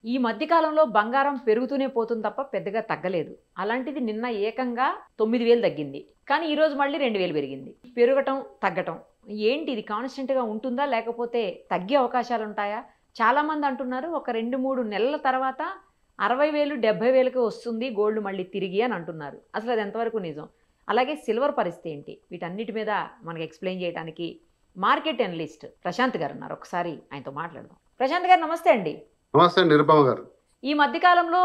ఈ మధ్య కాలంలో బంగారం పెరుగుతూనే పోతుంది తప్ప పెద్దగా తగ్గలేదు. అలాంటిది నిన్న ఏకంగా 9,000 తగ్గింది. కానీ ఈరోజు మళ్ళీ 2,000 పెరిగింది. పెరగటం, తగ్గటం ఏంటి ఇది కాన్స్టెంట్‌గా ఉంటుందా? లేకపోతే తగ్గే అవకాశాలుంటాయా? చాలామంది అంటున్నారు ఒక 2, 3 నెలల తర్వాత 60,000, 70,000కి వస్తుంది గోల్డ్ మళ్ళీ తిరిగి అని అంటున్నారు. అసలు అది ఎంతవరకు నిజం? అలాగే సిల్వర్ పరిస్థితి ఏంటి? వీటన్నిటి మీద మనకు ఎక్స్‌ప్లెయిన్ చేయడానికి మార్కెట్ అనలిస్ట్ ప్రశాంత్ గారు ఉన్నారు. ఒకసారి ఆయనతో మాట్లాడదాం. ప్రశాంత్ గారు నమస్తే అండి. నమస్తే నిరుపమ గారు. ఈ మధ్య కాలంలో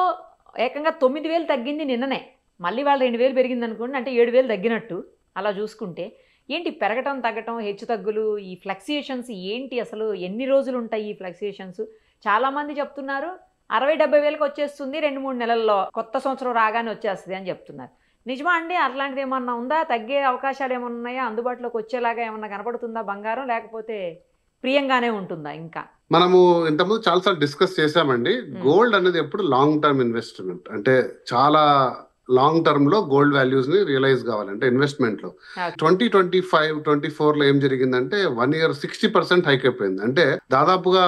ఏకంగా 9,000 తగ్గింది నిన్ననే. మళ్ళీ వాళ్ళు 2,000 పెరిగిందనుకోండి. అంటే 7,000 తగ్గినట్టు అలా చూసుకుంటే. ఏంటి పెరగటం, తగ్గటం, హెచ్చుతగ్గులు, ఈ ఫ్లక్చుయేషన్స్ ఏంటి అసలు? ఎన్ని రోజులు ఉంటాయి ఈ ఫ్లక్చుయేషన్స్? చాలామంది చెప్తున్నారు 60,000-70,000కి వచ్చేస్తుంది 2, 3 నెలల్లో. కొత్త సంవత్సరం రాగానే వచ్చేస్తుంది అని చెప్తున్నారు. నిజమా అండి? అట్లాంటిది ఏమన్నా ఉందా? తగ్గే అవకాశాలు ఏమన్నా ఉన్నాయా? అందుబాటులోకి వచ్చేలాగా ఏమన్నా కనపడుతుందా బంగారం? లేకపోతే ప్రియంగానే ఉంటుందా ఇంకా? మనము ఇంతకుముందు చాలాసార్లు డిస్కస్ చేశామండి. గోల్డ్ అనేది ఎప్పుడు లాంగ్ టర్మ్ ఇన్వెస్ట్మెంట్. అంటే చాలా లాంగ్ టర్మ్ లో గోల్డ్ వాల్యూస్ ని రియలైజ్ కావాలంటే ఇన్వెస్ట్మెంట్ లో 2025, 24 లో ఏం జరిగిందంటే 1 year 60% హైక్ అయిపోయింది. అంటే దాదాపుగా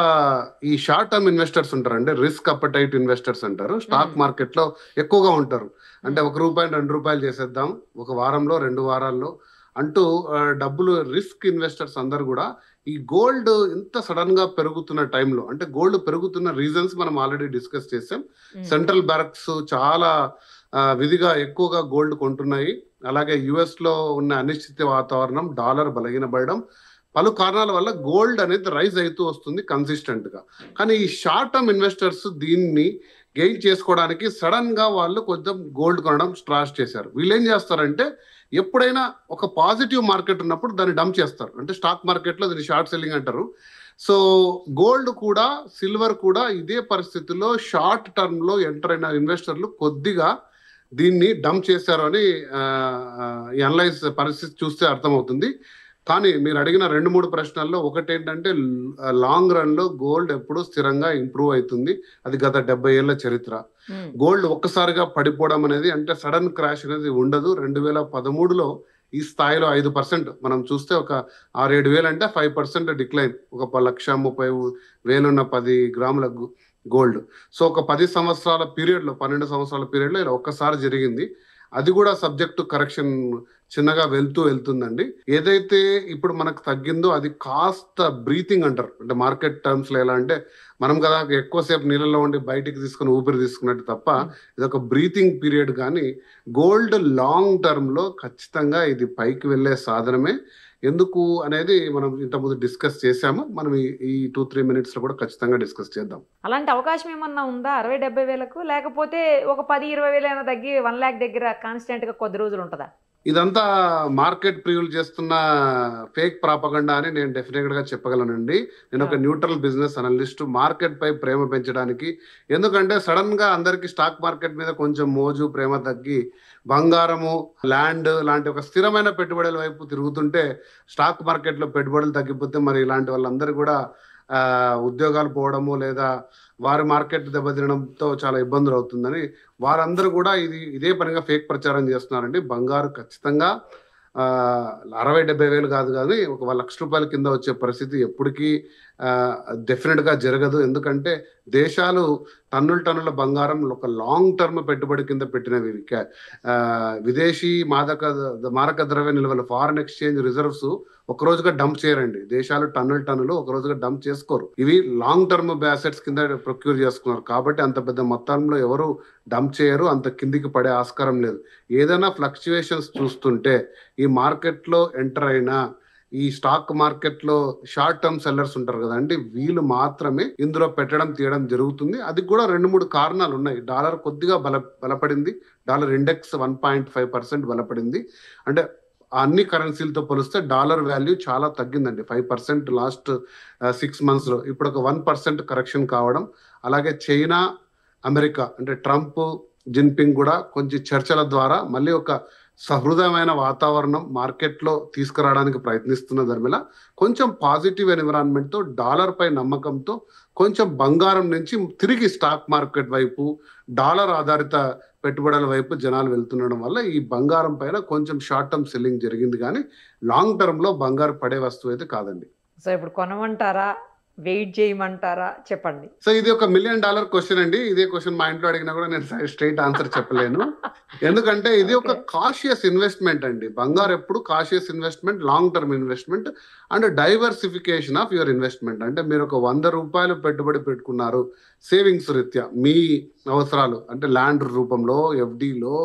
ఈ షార్ట్ టర్మ్ ఇన్వెస్టర్స్ ఉంటారు, అంటే రిస్క్ అపటైట్ ఇన్వెస్టర్స్ అంటారు, స్టాక్ మార్కెట్ లో ఎక్కువగా ఉంటారు. అంటే ₹1, ₹2 చేసేద్దాం ఒక వారంలో 2 వారాల్లో అంటూ డబ్బులు రిస్క్ ఇన్వెస్టర్స్ అందరు కూడా ఈ గోల్డ్ ఇంత సడన్ గా పెరుగుతున్న టైంలో, అంటే గోల్డ్ పెరుగుతున్న రీజన్స్ మనం ఆల్రెడీ డిస్కస్ చేసాం. సెంట్రల్ బ్యాంక్స్ చాలా విధిగా ఎక్కువగా గోల్డ్ కొంటున్నాయి. అలాగే యుఎస్ లో ఉన్న అనిశ్చిత వాతావరణం, డాలర్ బలహీనపడడం, పలు కారణాల వల్ల గోల్డ్ అనేది రైజ్ అవుతూ వస్తుంది కన్సిస్టెంట్ గా. కానీ ఈ షార్ట్ టర్మ్ ఇన్వెస్టర్స్ దీన్ని గెయిన్ చేసుకోవడానికి సడన్ గా వాళ్ళు కొంచెం గోల్డ్ కొనడం స్టార్ట్ చేశారు. వీళ్ళు ఏం చేస్తారంటే ఎప్పుడైనా ఒక పాజిటివ్ మార్కెట్ ఉన్నప్పుడు దాన్ని డంప్ చేస్తారు. అంటే స్టాక్ మార్కెట్ లో దీన్ని షార్ట్ సెల్లింగ్ అంటారు. సో గోల్డ్ కూడా సిల్వర్ కూడా ఇదే పరిస్థితిలో షార్ట్ టర్మ్ లో ఎంటర్ అయిన ఇన్వెస్టర్లు కొద్దిగా దీన్ని డంప్ చేశారు అని అనలైజ్ పరిస్థితి చూస్తే అర్థమవుతుంది. కానీ మీరు అడిగిన 2-3 ప్రశ్నల్లో ఒకటేంటంటే లాంగ్ రన్ లో గోల్డ్ ఎప్పుడు స్థిరంగా ఇంప్రూవ్ అవుతుంది. అది గత 70 ఏళ్ల చరిత్ర. గోల్డ్ ఒక్కసారిగా పడిపోవడం అనేది, అంటే సడన్ క్రాష్ అనేది ఉండదు. 2013లో ఈ స్థాయిలో 5%, మనం చూస్తే ఒక 6-7 వేలు అంటే 5% డిక్లైన్. ఒక 1,30,000 ఉన్న 10 గ్రాముల గోల్డ్. సో ఒక 10 సంవత్సరాల పీరియడ్ లో, 12 సంవత్సరాల పీరియడ్ లో ఇలా ఒక్కసారి జరిగింది. అది కూడా సబ్జెక్ట్ టు కరెక్షన్ చిన్నగా వెళ్తుందండి. ఏదైతే ఇప్పుడు మనకు తగ్గిందో అది కాస్త బ్రీతింగ్ అంటారు. అంటే మార్కెట్ టర్మ్స్ లో ఎలా అంటే మనం కదా ఎక్కువసేపు నీళ్ళలో ఉండి బయటికి తీసుకుని ఊపిరి తీసుకున్నట్టు తప్ప ఇది ఒక బ్రీతింగ్ పీరియడ్. కానీ గోల్డ్ లాంగ్ టర్మ్ లో ఖచ్చితంగా ఇది పైకి వెళ్లే సాధనమే. ఎందుకు అనేది మనం ఇంతకుముందు డిస్కస్ చేశాము. మనం ఈ 2-3 మినిట్స్ లో కూడా ఖచ్చితంగా డిస్కస్ చేద్దాం. అలాంటి అవకాశం ఏమన్నా ఉందా 60,000-70,000కు? లేకపోతే ఒక 10,000-20,000 అయినా తగ్గి 1 lakh దగ్గర కాన్స్టెంట్ గా కొద్ది రోజులు ఉంటుందా? ఇదంతా మార్కెట్ ప్రివ్యూలు చేస్తున్న ఫేక్ ప్రాపగండా అని నేను డెఫినెట్ గా చెప్పగలనండి. నేను ఒక న్యూట్రల్ బిజినెస్ అనలిస్ట్. మార్కెట్ పై ప్రేమ పెంచడానికి, ఎందుకంటే సడన్ గా అందరికి స్టాక్ మార్కెట్ మీద కొంచెం మోజు ప్రేమ తగ్గి బంగారము, ల్యాండ్ లాంటి ఒక స్థిరమైన పెట్టుబడుల వైపు తిరుగుతుంటే స్టాక్ మార్కెట్ లో పెట్టుబడులు తగ్గిపోతే మరి ఇలాంటి వాళ్ళందరూ కూడా ఉద్యోగాలు పోవడము లేదా వారి మార్కెట్ దెబ్బతినడంతో చాలా ఇబ్బందులు అవుతుందని వారందరూ కూడా ఇదే పనిగా ఫేక్ ప్రచారం చేస్తున్నారండి. బంగారు ఖచ్చితంగా 60-70 వేలు కాదు, కానీ ఒక ₹1,00,000 కింద వచ్చే పరిస్థితి ఎప్పటికీ డెఫినెట్ గా జరగదు. ఎందుకంటే దేశాలు టన్నుల బంగారం ఒక లాంగ్ టర్మ్ పెట్టుబడి కింద పెట్టినవి. విదేశీ మారక ద్రవ్య నిల్వలు, ఫారెన్ ఎక్స్చేంజ్ రిజర్వ్స్ ఒక రోజుగా డంప్ చేయరండి. దేశాలు టన్నులు ఒక రోజుగా డంప్ చేసుకోరు. ఇవి లాంగ్ టర్మ్ అసెట్స్ కింద ప్రొక్యూర్ చేసుకున్నారు. కాబట్టి అంత పెద్ద మొత్తంలో ఎవరు డంప్ చేయరు, అంత కిందికి పడే ఆస్కారం లేదు. ఏదైనా ఫ్లక్చుయేషన్స్ చూస్తుంటే ఈ మార్కెట్ లో ఎంటర్ అయిన ఈ స్టాక్ మార్కెట్ లో షార్ట్ టర్మ్ సెల్లర్స్ ఉంటారు కదండి, వీళ్ళు మాత్రమే ఇందులో పెట్టడం తీయడం జరుగుతుంది. అది కూడా 2-3 కారణాలు ఉన్నాయి. డాలర్ కొద్దిగా బలపడింది. Dollar index 1.5% బలపడింది. అంటే అన్ని కరెన్సీలతో పోలిస్తే డాలర్ వాల్యూ చాలా తగ్గిందండి. 5% లాస్ట్ 6 months లో. ఇప్పుడు ఒక 1% కరెక్షన్ కావడం, అలాగే చైనా, అమెరికా అంటే ట్రంప్, జిన్పింగ్ కూడా కొంచెం చర్చల ద్వారా మళ్ళీ ఒక సహృదయమైన వాతావరణం మార్కెట్లో తీసుకురావడానికి ప్రయత్నిస్తున్న ధర్మిల కొంచెం పాజిటివ్ ఎన్విరాన్మెంట్ తో, డాలర్ పై నమ్మకంతో కొంచెం బంగారం నుంచి తిరిగి స్టాక్ మార్కెట్ వైపు, డాలర్ ఆధారిత పెట్టుబడుల వైపు జనాలు వెళ్తుండడం వల్ల ఈ బంగారం పైన కొంచెం షార్ట్ టర్మ్ సెల్లింగ్ జరిగింది. కానీ లాంగ్ టర్మ్ లో బంగారు పడే వస్తువు అయితే కాదండి. సో ఇప్పుడు కొనమంటారా? వెయిట్ చేయమంటారా? చెప్పండి. సో ఇది ఒక $1 మిలియన్ క్వశ్చన్ అండి. ఇదే క్వశ్చన్ మా ఇంట్లో అడిగినా కూడా నేను స్ట్రైట్ ఆన్సర్ చెప్పలేను. ఎందుకంటే ఇది ఒక కాషియస్ ఇన్వెస్ట్మెంట్ అండి. బంగారు ఎప్పుడు cautious investment, long term investment and diversification of your investment. అంటే మీరు ఒక ₹100 పెట్టుబడి పెట్టుకున్నారు సేవింగ్స్ రీత్యా, మీ అవసరాలు అంటే ల్యాండ్ రూపంలో, ఎఫ్డీలో,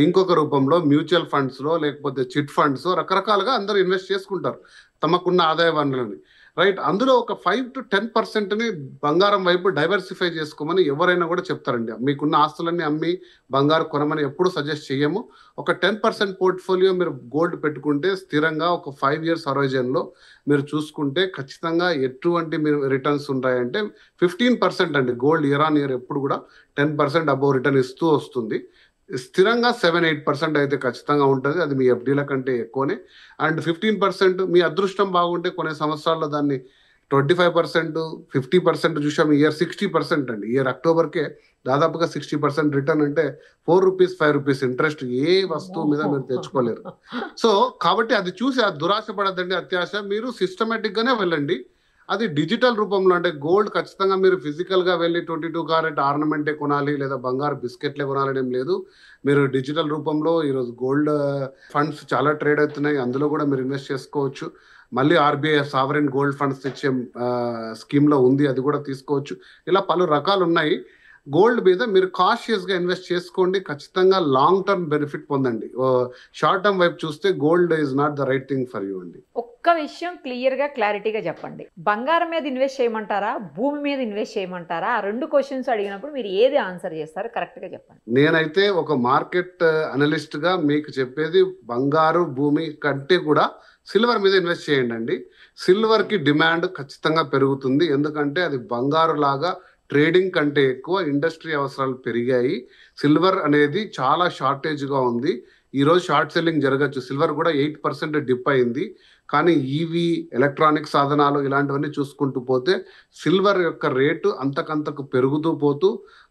ఇంకొక రూపంలో మ్యూచువల్ ఫండ్స్లో, లేకపోతే చిట్ ఫండ్స్, రకరకాలుగా అందరూ ఇన్వెస్ట్ చేసుకుంటారు తమకున్న ఆదాయ వనరులని. రైట్, అందులో ఒక 5 to 10%ని బంగారం వైపు డైవర్సిఫై చేసుకోమని ఎవరైనా కూడా చెప్తారండి. మీకున్న ఆస్తులన్నీ అమ్మి బంగారు కొనమని ఎప్పుడు సజెస్ట్ చేయము. ఒక 10% పోర్ట్ఫోలియో మీరు గోల్డ్ పెట్టుకుంటే స్థిరంగా ఒక 5 years హొరైజన్లో మీరు చూసుకుంటే ఖచ్చితంగా ఎటువంటి మీరు రిటర్న్స్ ఉంటాయంటే 15% అండి. గోల్డ్ ఇయర్ ఆన్ ఇయర్ ఎప్పుడు కూడా 10% అబోవ్ రిటర్న్ ఇస్తూ వస్తుంది. స్థిరంగా 7-8% అయితే ఖచ్చితంగా ఉంటుంది. అది మీ ఎఫ్డీల కంటే ఎక్కువనే. అండ్ 15% మీ అదృష్టం బాగుంటే కొన్ని సంవత్సరాల్లో దాన్ని 25%, 50% చూసాం. ఇయర్ 60% అండి. ఇయర్ అక్టోబర్కే దాదాపుగా 60% రిటర్న్ అంటే ₹4, ₹5 ఇంట్రెస్ట్ ఏ వస్తువు మీద మీరు తెచ్చుకోలేరు. సో కాబట్టి అది చూసి అది దురాశ పడద్దండి, అత్యాశ. మీరు సిస్టమేటిక్ గానే వెళ్ళండి. అది డిజిటల్ రూపంలో అంటే గోల్డ్ ఖచ్చితంగా మీరు ఫిజికల్ గా వెళ్ళి 22 క్యారెట్ ఆర్నమెంటే కొనాలి లేదా బంగారు బిస్కెట్లే కొనాలని ఏం లేదు. మీరు డిజిటల్ రూపంలో ఈరోజు గోల్డ్ ఫండ్స్ చాలా ట్రేడ్ అవుతున్నాయి, అందులో కూడా మీరు ఇన్వెస్ట్ చేసుకోవచ్చు. మళ్ళీ ఆర్బీఐ సావరెన్ గోల్డ్ ఫండ్స్ తెచ్చే స్కీమ్ లో ఉంది, అది కూడా తీసుకోవచ్చు. ఇలా పలు రకాలు ఉన్నాయి. గోల్డ్ మీద మీరు కాషియస్ గా ఇన్వెస్ట్ చేసుకోండి. ఖచ్చితంగా లాంగ్ టర్మ్ బెనిఫిట్ పొందండి. షార్ట్ టర్మ్ వైపు చూస్తే gold is not the right thing for you అండి. ఒక్క విషయం క్లియర్ గా క్లారిటీగా చెప్పండి. బంగారం మీద ఇన్వెస్ట్ చేయమంటారా, భూమి మీద ఇన్వెస్ట్ చేయమంటారా? ఆ 2 క్వశ్చన్స్ అడిగినప్పుడు మీరు ఏది ఆన్సర్ చేస్తారు? కరెక్ట్ గా చెప్పండి. నేనైతే ఒక మార్కెట్ అనలిస్ట్ గా మీకు చెప్పేది బంగారు భూమి కంటే కూడా సిల్వర్ మీద ఇన్వెస్ట్ చేయండి అండి. సిల్వర్ కి డిమాండ్ ఖచ్చితంగా పెరుగుతుంది. ఎందుకంటే అది బంగారు లాగా ట్రేడింగ్ కంటే ఎక్కువ ఇండస్ట్రీ అవసరాలు పెరిగాయి. సిల్వర్ అనేది చాలా షార్టేజ్గా ఉంది. ఈరోజు షార్ట్ సెల్లింగ్ జరగచ్చు. సిల్వర్ కూడా 8% డిప్ అయింది. కానీ ఈవీ, ఎలక్ట్రానిక్ సాధనాలు ఇలాంటివన్నీ చూసుకుంటూ పోతే సిల్వర్ యొక్క రేటు అంతకంతకు పెరుగుతూ పోతూ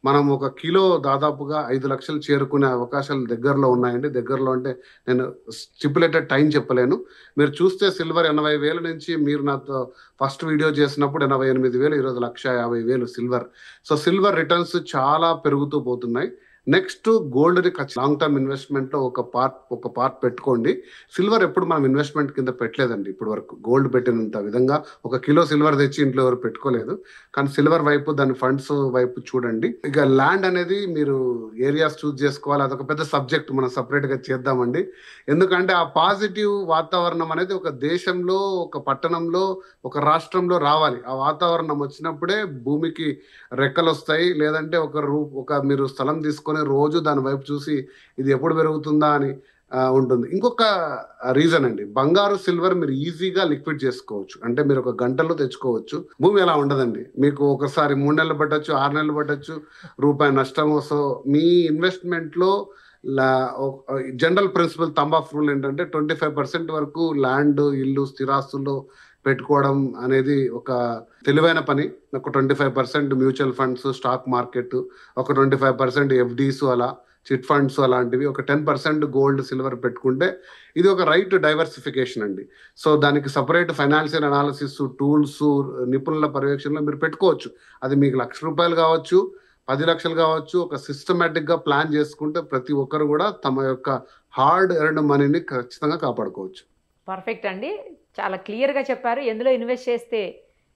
మనం ఒక కిలో దాదాపుగా 5 లక్షలు చేరుకునే అవకాశాలు దగ్గరలో ఉన్నాయండి. దగ్గరలో అంటే నేను స్టిపులేటెడ్ టైం చెప్పలేను. మీరు చూస్తే సిల్వర్ 80,000 నుంచి, మీరు నాతో ఫస్ట్ వీడియో చేసినప్పుడు 88,000, ఈరోజు 150,000 సిల్వర్. సో సిల్వర్ రిటర్న్స్ చాలా పెరుగుతూ పోతున్నాయి. నెక్స్ట్ గోల్డ్ని లాంగ్ టర్మ్ ఇన్వెస్ట్మెంట్ లో ఒక పార్ట్ పెట్టుకోండి. సిల్వర్ ఎప్పుడు మనం ఇన్వెస్ట్మెంట్ కింద పెట్టలేదండి ఇప్పటి వరకు. గోల్డ్ పెట్టినంత విధంగా ఒక కిలో సిల్వర్ తెచ్చి ఇంట్లో ఎవరు పెట్టుకోలేదు. కానీ సిల్వర్ వైపు, దాని ఫండ్స్ వైపు చూడండి. ఇక ల్యాండ్ అనేది మీరు ఏరియాస్ చూస్ చేసుకోవాలి. అదొక పెద్ద సబ్జెక్ట్, మనం సపరేట్ గా చేద్దామండి. ఎందుకంటే ఆ పాజిటివ్ వాతావరణం అనేది ఒక దేశంలో, ఒక పట్టణంలో, ఒక రాష్ట్రంలో రావాలి. ఆ వాతావరణం వచ్చినప్పుడే భూమికి రెక్కలు వస్తాయి. లేదంటే ఒక మీరు స్థలం తీసుకొని రోజు దాని వైపు చూసి ఇది ఎప్పుడు పెరుగుతుందా అని ఉంటుంది. ఇంకొక రీజన్ అండి, బంగారు సిల్వర్ మీరు ఈజీగా లిక్విడ్ చేసుకోవచ్చు. అంటే మీరు ఒక గంటలో తెచ్చుకోవచ్చు. భూమి అలా ఉండదండి. మీకు ఒకసారి 3 నెలలు పట్టచ్చు, 6 నెలలు పట్టచ్చు, రూపాయి నష్టము. సో మీ ఇన్వెస్ట్మెంట్ లో general principal thumb of rule ఏంటంటే 25% వరకు ల్యాండ్, ఇల్లు, స్థిరాస్తుల్లో పెట్టుకోవడం అనేది ఒక తెలివైన పని. ఒక 25% మ్యూచువల్ ఫండ్స్, స్టాక్ మార్కెట్, ఒక 25% ఎఫ్డీస్, అలా చిట్ ఫండ్స్ అలాంటివి, ఒక 10% గోల్డ్, సిల్వర్ పెట్టుకుంటే ఇది ఒక రైట్ డైవర్సిఫికేషన్ అండి. సో దానికి సపరేట్ ఫైనాన్షియల్ అనాలిసిస్ టూల్స్, నిపుణుల పర్యవేక్షణలో మీరు పెట్టుకోవచ్చు. అది మీకు ₹1,00,000 కావచ్చు, 10 లక్షలు కావచ్చు. ఒక సిస్టమేటిక్ గా ప్లాన్ చేసుకుంటే ప్రతి ఒక్కరు కూడా తమ యొక్క హార్డ్ ఎర్న్డ్ మనీని ఖచ్చితంగా కాపాడుకోవచ్చు. పర్ఫెక్ట్ అండి, చాలా క్లియర్గా చెప్పారు. ఎందులో ఇన్వెస్ట్ చేస్తే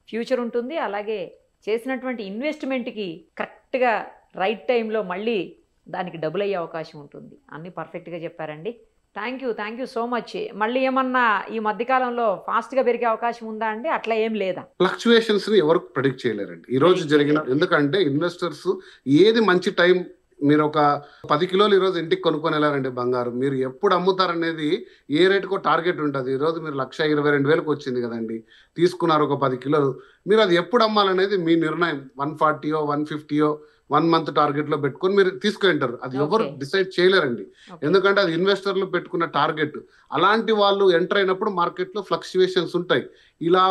ఫ్యూచర్ ఉంటుంది, అలాగే చేసినటువంటి ఇన్వెస్ట్మెంట్కి కరెక్ట్గా రైట్ టైంలో మళ్ళీ దానికి డబుల్ అయ్యే అవకాశం ఉంటుంది. అన్నీ పర్ఫెక్ట్గా చెప్పారండి. Thank you so much. మళ్ళీ ఏమన్నా ఈ మధ్యకాలంలో ఫాస్ట్గా పెరిగే అవకాశం ఉందా అండి? అట్లా ఏం లేదా? ఫ్లక్చువేషన్స్ ని ఎవరు ప్రెడిక్ట్ చేయలేరండి ఈ రోజు జరిగిన. ఎందుకంటే ఇన్వెస్టర్స్ ఏది మంచి టైం, మీరు ఒక 10 కిలోలు ఈరోజు ఇంటికి కొనుక్కొని వెళ్ళారండి బంగారు, మీరు ఎప్పుడు అమ్ముతారనేది ఏ రేటుకో టార్గెట్ ఉంటుంది. ఈరోజు మీరు 1,22,000 వచ్చింది కదండి, తీసుకున్నారు ఒక 10 కిలోలు. మీరు అది ఎప్పుడు అమ్మాలనేది మీ నిర్ణయం. 140 150 1 మంత్ టార్గెట్ లో పెట్టుకొని మీరు తీసుకుంటారు. అది ఎవరు డిసైడ్ చేయలేరండి. ఎందుకంటే అది ఇన్వెస్టర్లు పెట్టుకున్న టార్గెట్. అలాంటి వాళ్ళు ఎంటర్ అయినప్పుడు మార్కెట్ లో ఫ్లక్చువేషన్స్ ఉంటాయి. ఇలా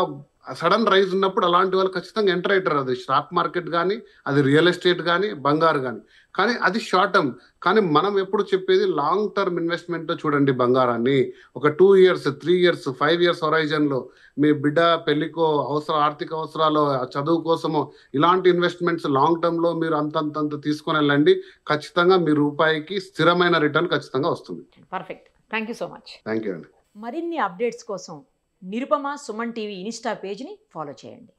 సడన్ రైజ్ ఉన్నప్పుడు అలాంటి వాళ్ళు ఖచ్చితంగా ఎంటర్ అవుతారు. అది స్టాక్ మార్కెట్ కానీ, అది రియల్ ఎస్టేట్ కానీ, బంగారు కానీ. కానీ అది షార్ట్ టర్మ్. కానీ మనం ఎప్పుడు చెప్పేది లాంగ్ టర్మ్ ఇన్వెస్ట్మెంట్ చూడండి బంగారాన్ని. ఒక 2 ఇయర్స్, 3 ఇయర్స్, 5 ఇయర్స్ హొరైజన్లో మీ బిడ్డ పెళ్లికో, ఆర్థిక అవసరాలు, చదువు కోసమో ఇలాంటి ఇన్వెస్ట్మెంట్స్ లాంగ్ టర్మ్లో మీరు అంతంత తీసుకొని వెళ్ళండి. ఖచ్చితంగా మీ రూపాయికి స్థిరమైన రిటర్న్ ఖచ్చితంగా వస్తుంది. Perfect. Thank you so much. Thank you అండి. మరిన్ని అప్డేట్స్ కోసం నిరుపమ సుమన్ టీవీ ఇన్స్టా పేజ్ని ఫాలో చేయండి.